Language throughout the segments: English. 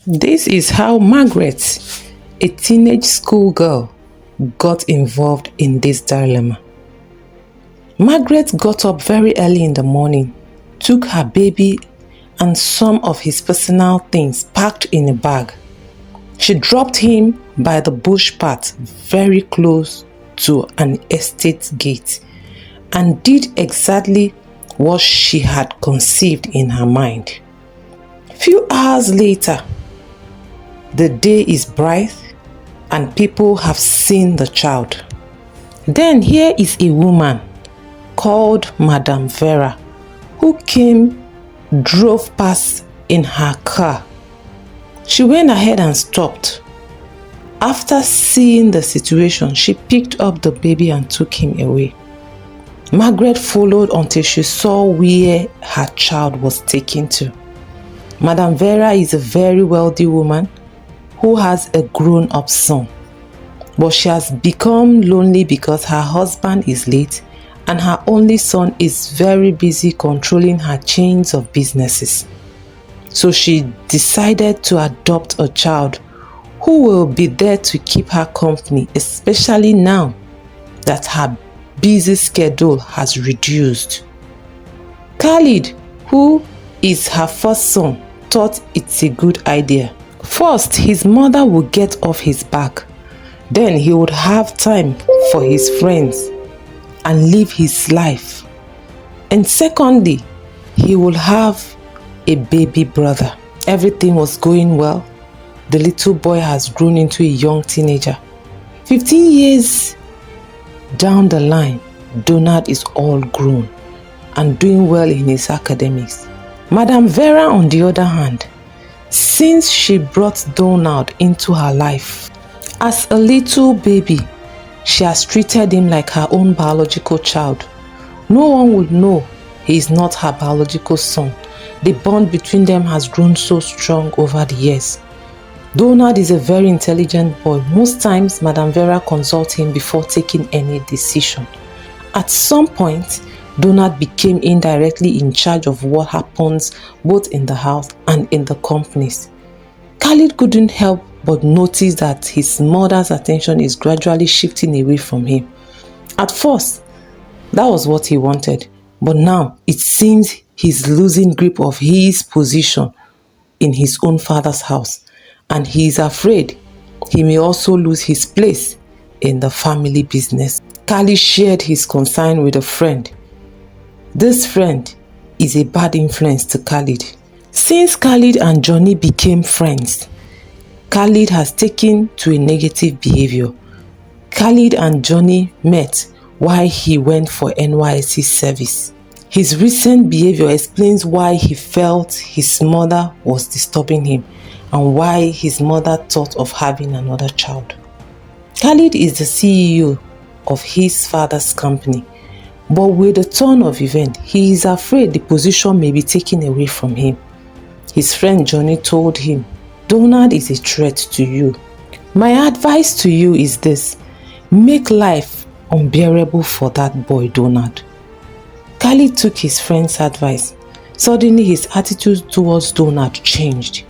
This is how Margaret, a teenage schoolgirl, got involved in this dilemma. Margaret got up very early in the morning, took her baby and some of his personal things packed in a bag. She dropped him by the bush path very close to an estate gate and did exactly what she had conceived in her mind. Few hours later, the day is bright and people have seen the child. Then here is a woman called Madame Vera who drove past in her car. She went ahead and stopped. After seeing the situation, she picked up the baby and took him away. Margaret followed until she saw where her child was taken to. Madame Vera is a very wealthy woman who has a grown-up son. But she has become lonely because her husband is late and her only son is very busy controlling her chains of businesses. So she decided to adopt a child who will be there to keep her company, especially now that her busy schedule has reduced. Khalid, who is her first son, thought it's a good idea. First, his mother would get off his back. Then he would have time for his friends and live his life. And secondly, he would have a baby brother. Everything was going well. The little boy has grown into a young teenager. 15 years down the line, Donard is all grown and doing well in his academics. Madame Vera, on the other hand, since she brought Donald into her life, as a little baby, she has treated him like her own biological child. No one would know he is not her biological son. The bond between them has grown so strong over the years. Donald is a very intelligent boy. Most times, Madame Vera consults him before taking any decision. At some point, Donald became indirectly in charge of what happens both in the house and in the companies. Khalid couldn't help but notice that his mother's attention is gradually shifting away from him. At first, that was what he wanted, but now it seems he's losing grip of his position in his own father's house, and he is afraid he may also lose his place in the family business. Khalid shared his concern with a friend. This friend is a bad influence to Khalid. Since Khalid and Johnny became friends, Khalid has taken to a negative behavior. Khalid and Johnny met while he went for NYSC service. His recent behavior explains why he felt his mother was disturbing him and why his mother thought of having another child. Khalid is the CEO of his father's company, but with the turn of events, he is afraid the position may be taken away from him. His friend Johnny told him, "Donald is a threat to you. My advice to you is this: make life unbearable for that boy, Donald." Khalid took his friend's advice. Suddenly, his attitude towards Donald changed.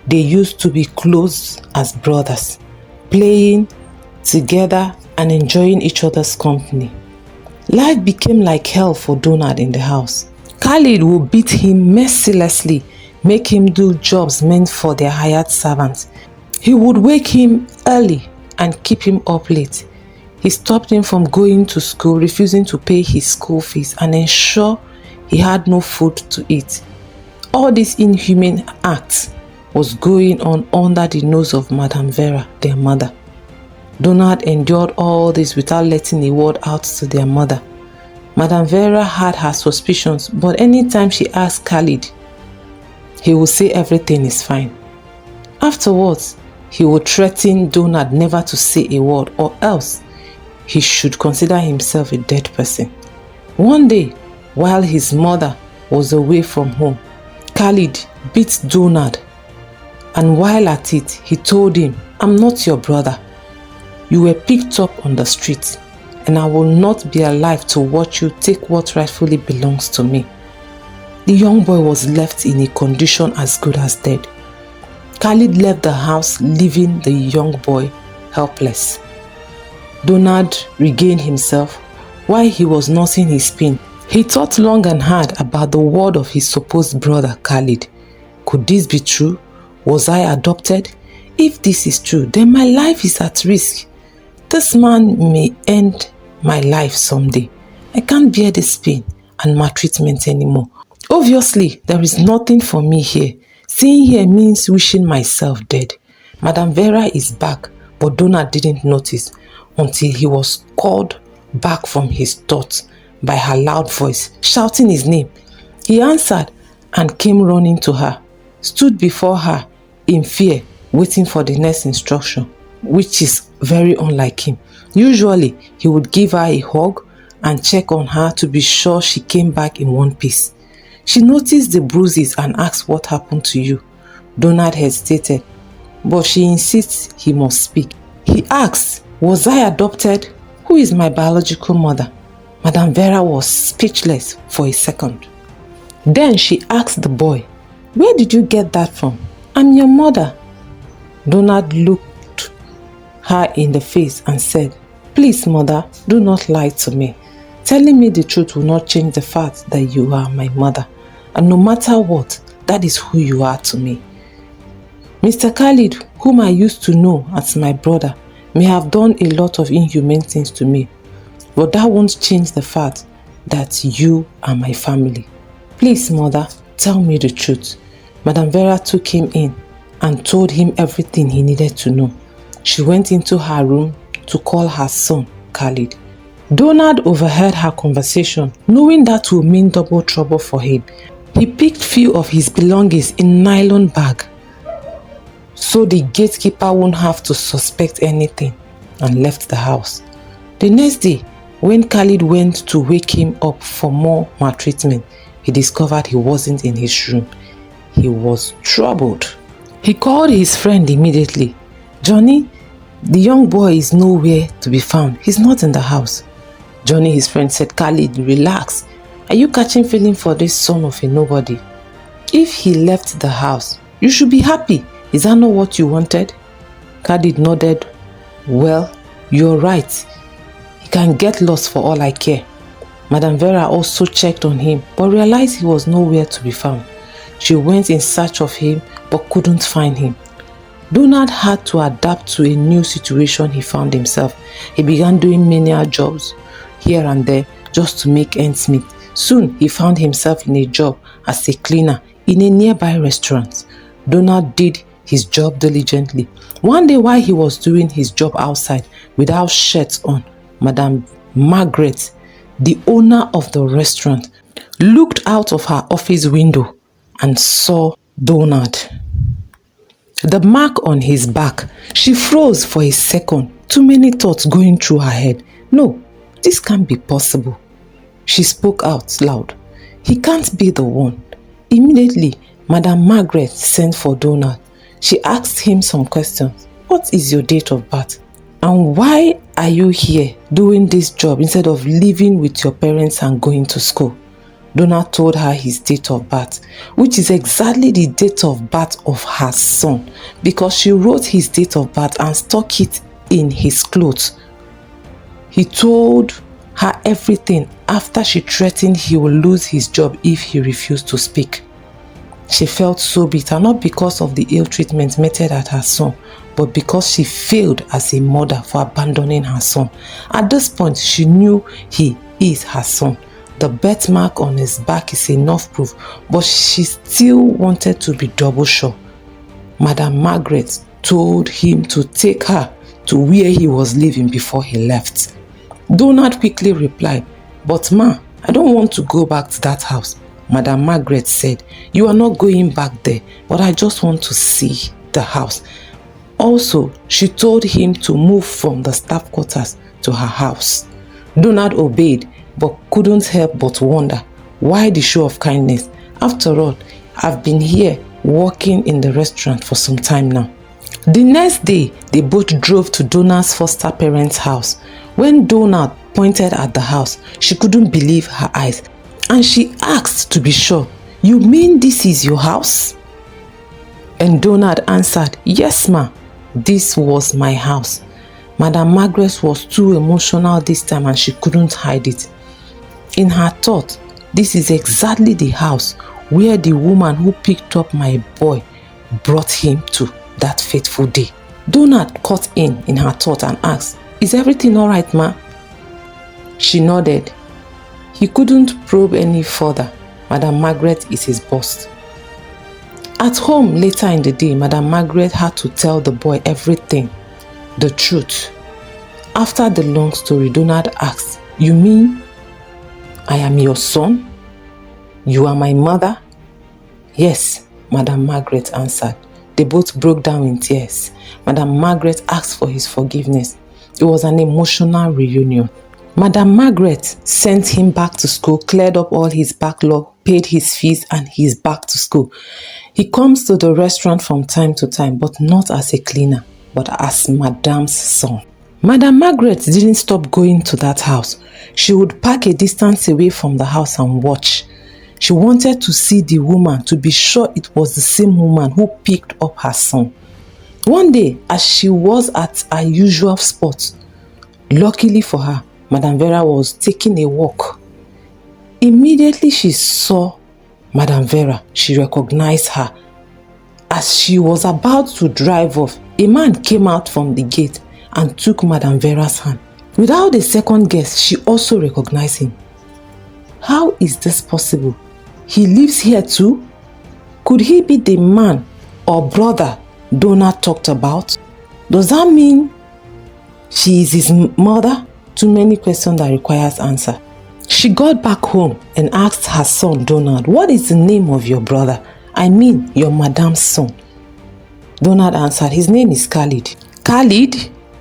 They used to be close as brothers, playing together and enjoying each other's company. Life became like hell for Donald in the house. Khalid would beat him mercilessly, make him do jobs meant for their hired servants. He would wake him early and keep him up late. He stopped him from going to school, refusing to pay his school fees, and ensure he had no food to eat. All these inhumane acts was going on under the nose of Madame Vera, their mother. Donald endured all this without letting a word out to their mother. Madame Vera had her suspicions, but anytime she asked Khalid, he would say everything is fine. Afterwards, he would threaten Donald never to say a word, or else he should consider himself a dead person. One day, while his mother was away from home, Khalid beat Donald, and while at it, he told him, "I'm not your brother. You were picked up on the street, and I will not be alive to watch you take what rightfully belongs to me." The young boy was left in a condition as good as dead. Khalid left the house, leaving the young boy helpless. Donald regained himself while he was nursing his pain. He thought long and hard about the word of his supposed brother Khalid. Could this be true? Was I adopted? If this is true, then my life is at risk. This man may end my life someday. I can't bear this pain and maltreatment anymore. Obviously, there is nothing for me here. Staying here means wishing myself dead. Madame Vera is back, but Donald didn't notice until he was called back from his thoughts by her loud voice, shouting his name. He answered and came running to her, stood before her in fear, waiting for the next instruction, which is very unlike him. Usually, he would give her a hug and check on her to be sure she came back in one piece. She noticed the bruises and asked what happened to you. Donald hesitated, but she insists he must speak. He asked, was I adopted? Who is my biological mother? Madame Vera was speechless for a second. Then she asked the boy, where did you get that from? I'm your mother. Donald looked her in the face and said, please, mother, do not lie to me. Telling me the truth will not change the fact that you are my mother. And no matter what, that is who you are to me. Mr. Khalid, whom I used to know as my brother, may have done a lot of inhumane things to me, but that won't change the fact that you are my family. Please, mother, tell me the truth. Madame Vera took him in and told him everything he needed to know. She went into her room to call her son, Khalid. Donald overheard her conversation, knowing that would mean double trouble for him. He picked few of his belongings in nylon bag, so the gatekeeper won't have to suspect anything, and left the house. The next day, when Khalid went to wake him up for more maltreatment, he discovered he wasn't in his room. He was troubled. He called his friend immediately. Johnny, the young boy is nowhere to be found. He's not in the house. Johnny, his friend, said, Khalid, relax. Are you catching feeling for this son of a nobody? If he left the house, you should be happy. Is that not what you wanted? Khalid nodded. Well, you're right. He can get lost for all I care. Madame Vera also checked on him, but realized he was nowhere to be found. She went in search of him, but couldn't find him. Donald had to adapt to a new situation he found himself. He began doing menial jobs here and there just to make ends meet. Soon, he found himself in a job as a cleaner in a nearby restaurant. Donald did his job diligently. One day while he was doing his job outside without shirts on, Madame Margaret, the owner of the restaurant, looked out of her office window and saw Donald. The mark on his back. She froze for a second, too many thoughts going through her head. No, this can't be possible. She spoke out loud. He can't be the one. Immediately, Madame Margaret sent for Donald. She asked him some questions. What is your date of birth? And why are you here doing this job instead of living with your parents and going to school? Donald told her his date of birth, which is exactly the date of birth of her son, because she wrote his date of birth and stuck it in his clothes. He told her everything after she threatened he would lose his job if he refused to speak. She felt so bitter, not because of the ill treatment meted at her son, but because she failed as a mother for abandoning her son. At this point, she knew he is her son. The birthmark on his back is enough proof, but she still wanted to be double sure. Madame Margaret told him to take her to where he was living before he left. Donald quickly replied, but ma, I don't want to go back to that house. Madame Margaret said, you are not going back there, but I just want to see the house. Also, she told him to move from the staff quarters to her house. Donald obeyed, but couldn't help but wonder, why the show of kindness? After all, I've been here working in the restaurant for some time now. The next day, they both drove to Donald's foster parents' house. When Donald pointed at the house, she couldn't believe her eyes, and she asked to be sure, you mean this is your house? And Donald answered, "Yes, ma, this was my house." Madam Margaret was too emotional this time and she couldn't hide it. In her thought, this is exactly the house where the woman who picked up my boy brought him to that fateful day. Donald caught in her thought and asked, "Is everything all right, ma?" She nodded. He couldn't probe any further. Madam Margaret is his boss. At home later in the day, Madam Margaret had to tell the boy everything, the truth. After the long story, Donald asked, "You mean I am your son? You are my mother?" "Yes," Madam Margaret answered. They both broke down in tears. Madam Margaret asked for his forgiveness. It was an emotional reunion. Madam Margaret sent him back to school, cleared up all his backlog, paid his fees, and he's back to school. He comes to the restaurant from time to time, but not as a cleaner, but as Madam's son. Madam Margaret didn't stop going to that house. She would park a distance away from the house and watch. She wanted to see the woman, to be sure it was the same woman who picked up her son. One day, as she was at her usual spot, luckily for her, Madam Vera was taking a walk. Immediately she saw Madam Vera, she recognized her. As she was about to drive off, a man came out from the gate and took Madam Vera's hand. Without a second guess, she also recognized him. How is this possible? He lives here too? Could he be the man or brother Donald talked about? Does that mean she is his mother? Too many questions that requires answer. She got back home and asked her son Donald, "What is the name of your brother? I mean your madam's son." Donald answered, "His name is Khalid." "Khalid?"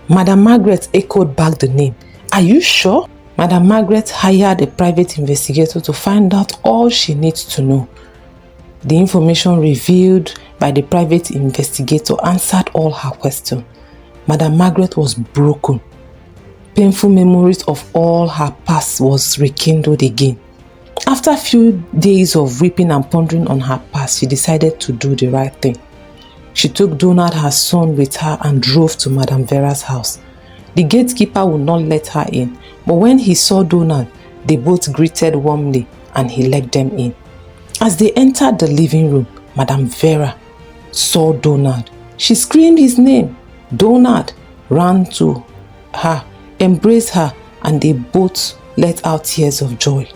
Madam Margaret echoed back the name. "Are you sure?" Madam Margaret hired a private investigator to find out all she needs to know. The information revealed by the private investigator answered all her questions. Madam Margaret was broken. Painful memories of all her past was rekindled again. After a few days of weeping and pondering on her past, she decided to do the right thing. She took Donald, her son, with her and drove to Madam Vera's house. The gatekeeper would not let her in, but when he saw Donald, they both greeted warmly and he let them in. As they entered the living room, Madam Vera saw Donald. She screamed his name. Donald ran to her, embraced her, and they both let out tears of joy.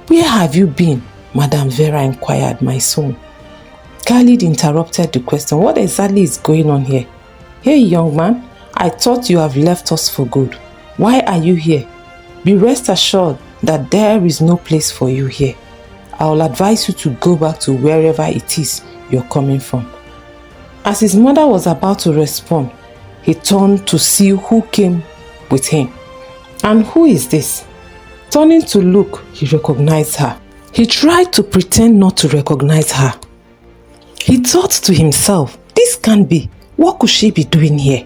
"Where have you been?" Madam Vera inquired, "My son." Khalid interrupted the question. "What exactly is going on here?" "Hey, young man, I thought you have left us for good. Why are you here? Be rest assured that there is no place for you here. I will advise you to go back to wherever it is you're coming from." As his mother was about to respond, he turned to see who came with him. "And who is this?" Turning to look, he recognized her. He tried to pretend not to recognize her. He thought to himself, "This can't be. What could she be doing here?"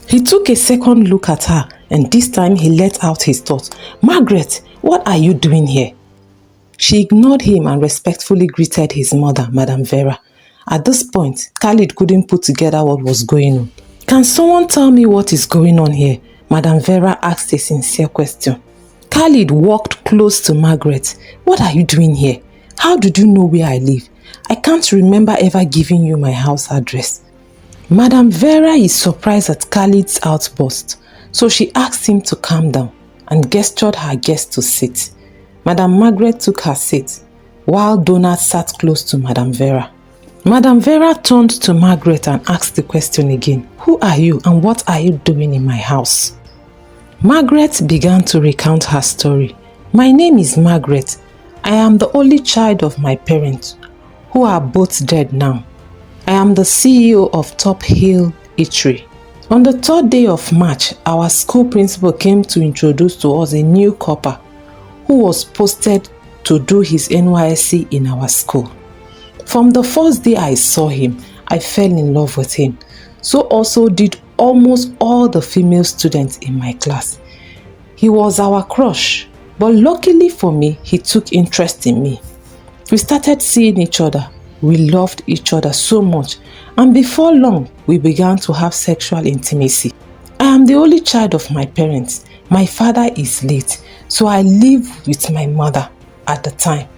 He took a second look at her, and this time he let out his thoughts. "Margaret, what are you doing here?" She ignored him and respectfully greeted his mother, Madam Vera. At this point, Khalid couldn't put together what was going on. "Can someone tell me what is going on here?" Madam Vera asked a sincere question. Khalid walked close to Margaret. "What are you doing here? How did you know where I live? I can't remember ever giving you my house address." Madam Vera is surprised at Khalid's outburst, so she asked him to calm down and gestured her guest to sit. Madam Margaret took her seat, while Donald sat close to Madam Vera. Madam Vera turned to Margaret and asked the question again. "Who are you and what are you doing in my house?" Margaret began to recount her story. "My name is Margaret. I am the only child of my parents, who are both dead now. I am the CEO of Top Hill Eatery. On the 3rd day of March, our school principal came to introduce to us a new copper who was posted to do his NYSC in our school. From the first day I saw him, I fell in love with him. So also did almost all the female students in my class. He was our crush, but luckily for me, he took interest in me. We started seeing each other. We loved each other so much, and before long, we began to have sexual intimacy. I am the only child of my parents. My father is late, so I live with my mother at the time.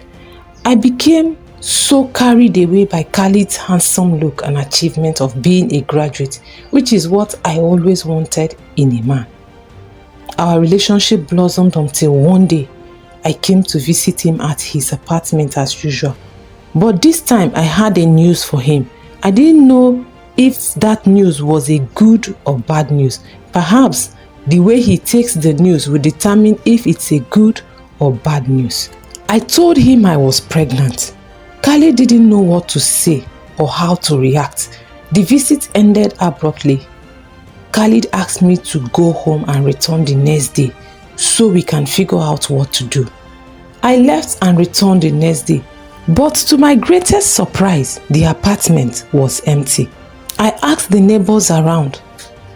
I became so carried away by Khalid's handsome look and achievement of being a graduate, which is what I always wanted in a man. Our relationship blossomed until one day I came to visit him at his apartment as usual. But this time I had a news for him. I didn't know if that news was a good or bad news. Perhaps the way he takes the news will determine if it's a good or bad news. I told him I was pregnant. Khalid didn't know what to say or how to react. The visit ended abruptly. Khalid asked me to go home and return the next day so we can figure out what to do. I left and returned the next day, but to my greatest surprise, the apartment was empty. I asked the neighbors around.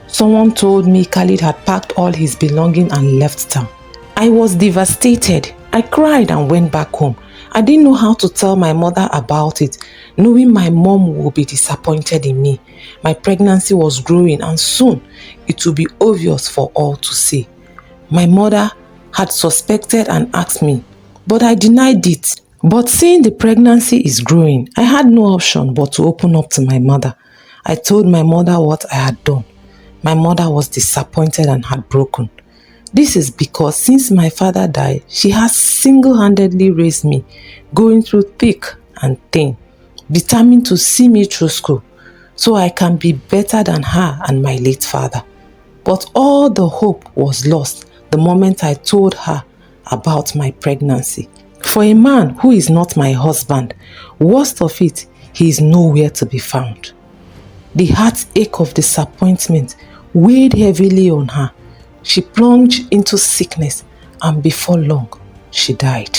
Someone told me Khalid had packed all his belongings and left town. I was devastated. I cried and went back home. I didn't know how to tell my mother about it, knowing my mom would be disappointed in me. My pregnancy was growing and soon it would be obvious for all to see. My mother had suspected and asked me, but I denied it. But seeing the pregnancy is growing, I had no option but to open up to my mother. I told my mother what I had done. My mother was disappointed and heartbroken. This is because since my father died, she has single-handedly raised me, going through thick and thin, determined to see me through school, so I can be better than her and my late father. But all the hope was lost the moment I told her about my pregnancy. For a man who is not my husband, worst of it, he is nowhere to be found. The heartache of disappointment weighed heavily on her. She plunged into sickness and before long, she died.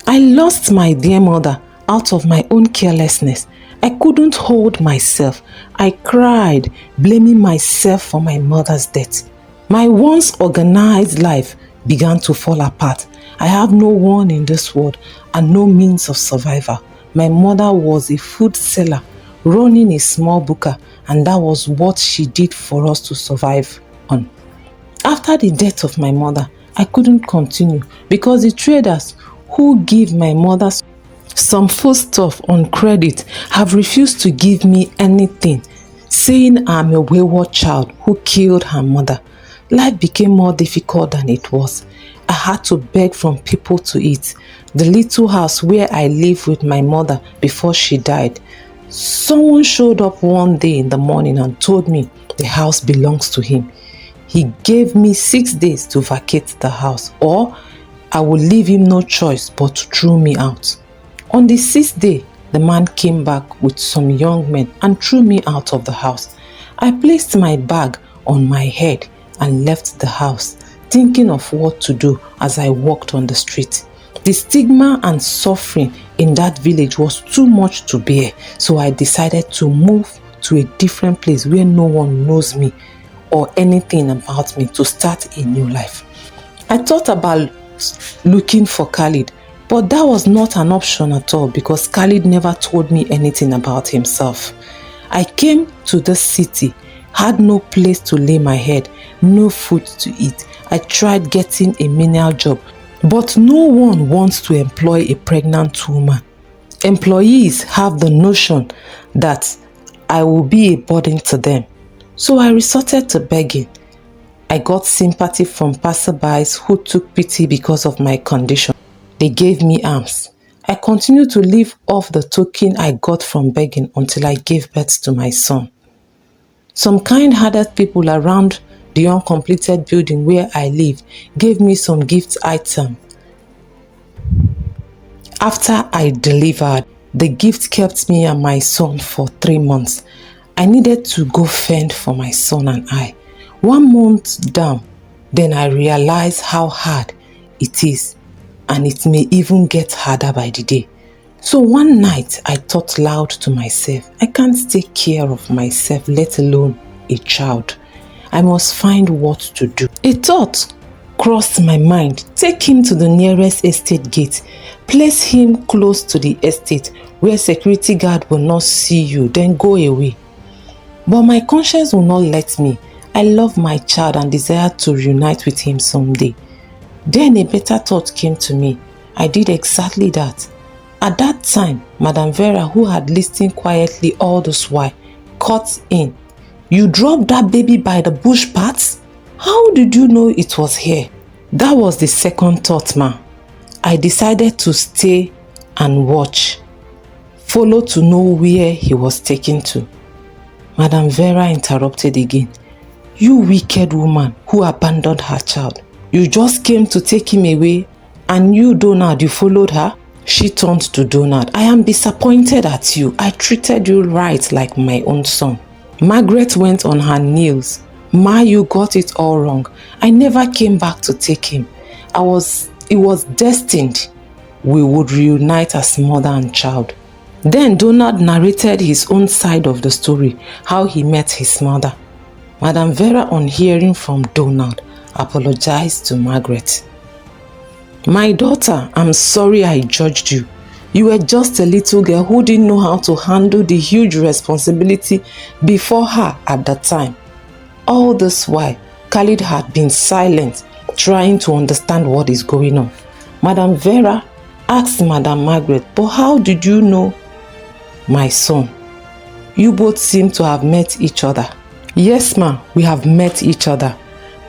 I lost my dear mother out of my own carelessness. I couldn't hold myself. I cried, blaming myself for my mother's death. My once organized life began to fall apart. I have no one in this world and no means of survival. My mother was a food seller, running a small booker, and that was what she did for us to survive on. After the death of my mother, I couldn't continue because the traders who give my mother some foodstuff on credit have refused to give me anything, saying I'm a wayward child who killed her mother. Life became more difficult than it was. I had to beg from people to eat. The little house where I lived with my mother before she died, someone showed up one day in the morning and told me the house belongs to him. He gave me 6 days to vacate the house, or I would leave him no choice but to throw me out. On the 6th day, the man came back with some young men and threw me out of the house. I placed my bag on my head and left the house, thinking of what to do as I walked on the street. The stigma and suffering in that village was too much to bear, so I decided to move to a different place where no one knows me or anything about me to start a new life. I thought about looking for Khalid, but that was not an option at all because Khalid never told me anything about himself. I came to this city, had no place to lay my head, no food to eat. I tried getting a menial job, but no one wants to employ a pregnant woman. Employees have the notion that I will be a burden to them. So I resorted to begging. I got sympathy from passerbys who took pity because of my condition. They gave me alms. I continued to live off the token I got from begging until I gave birth to my son. Some kind-hearted people around the uncompleted building where I live gave me some gift items. After I delivered, the gift kept me and my son for 3 months. I needed to go fend for my son and I. 1 month down, then I realized how hard it is, and it may even get harder by the day. So one night I thought loud to myself, I can't take care of myself, let alone a child. I must find what to do. A thought crossed my mind. Take him to the nearest estate gate. Place him close to the estate where security guard will not see you, then go away. But my conscience will not let me. I love my child and desire to reunite with him someday. Then a better thought came to me. I did exactly that. At that time, Madame Vera, who had listened quietly all this while, cut in. You dropped that baby by the bush paths? How did you know it was here? That was the second thought, ma. I decided to stay and watch. Follow to know where he was taken to. Madame Vera interrupted again. You wicked woman who abandoned her child. You just came to take him away, and you, Donard, you followed her? She turned to Donard. I am disappointed at you. I treated you right like my own son. Margaret went on her knees. Ma, you got it all wrong. I never came back to take him. It was destined we would reunite as mother and child. Then Donald narrated his own side of the story, how he met his mother. Madame Vera, on hearing from Donald, apologized to Margaret. My daughter, I'm sorry I judged you. You were just a little girl who didn't know how to handle the huge responsibility before her at the time. All this while, Khalid had been silent, trying to understand what is going on. Madame Vera asked Madame Margaret, but how did you know my son? You both seem to have met each other. Yes, ma, we have met each other.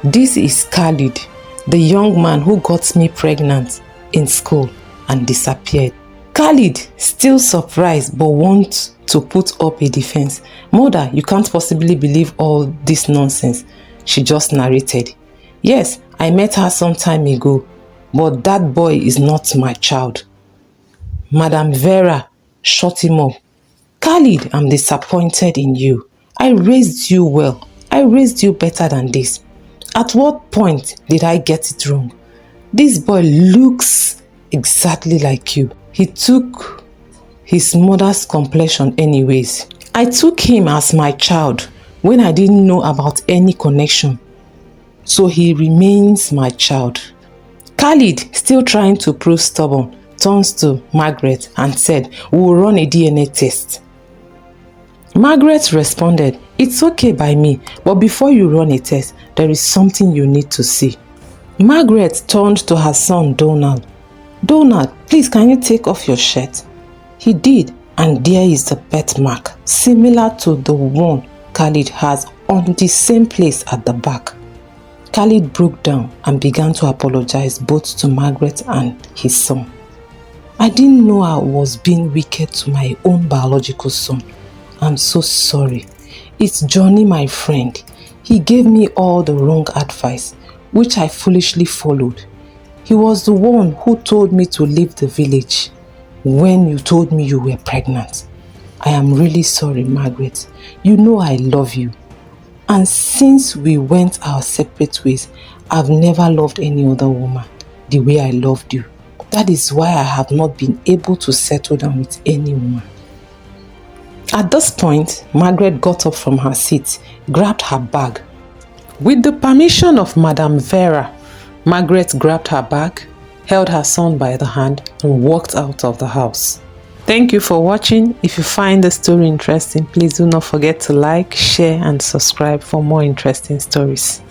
This is Khalid, the young man who got me pregnant in school and disappeared. Khalid, still surprised but wants to put up a defense. Mother, you can't possibly believe all this nonsense. She just narrated. Yes, I met her some time ago, but that boy is not my child. Madame Vera shut him up. Khalid, I'm disappointed in you. I raised you well. I raised you better than this. At what point did I get it wrong? This boy looks exactly like you. He took his mother's complexion anyways. I took him as my child when I didn't know about any connection. So he remains my child. Khalid, still trying to prove stubborn, turns to Margaret and said, we will run a DNA test. Margaret responded, it's okay by me, but before you run a test, there is something you need to see. Margaret turned to her son Donald. Donald, please, can you take off your shirt? He did, and there is the birthmark, similar to the one Khalid has on the same place at the back. Khalid broke down and began to apologize both to Margaret and his son. I didn't know I was being wicked to my own biological son. I'm so sorry. It's Johnny, my friend. He gave me all the wrong advice, which I foolishly followed. He was the one who told me to leave the village when you told me you were pregnant. I am really sorry, Margaret. You know I love you. And since we went our separate ways, I've never loved any other woman the way I loved you. That is why I have not been able to settle down with any woman. At this point, Margaret got up from her seat, grabbed her bag. With the permission of Madame Vera, Margaret grabbed her bag, held her son by the hand, and walked out of the house. Thank you for watching. If you find the story interesting, please do not forget to like, share, and subscribe for more interesting stories.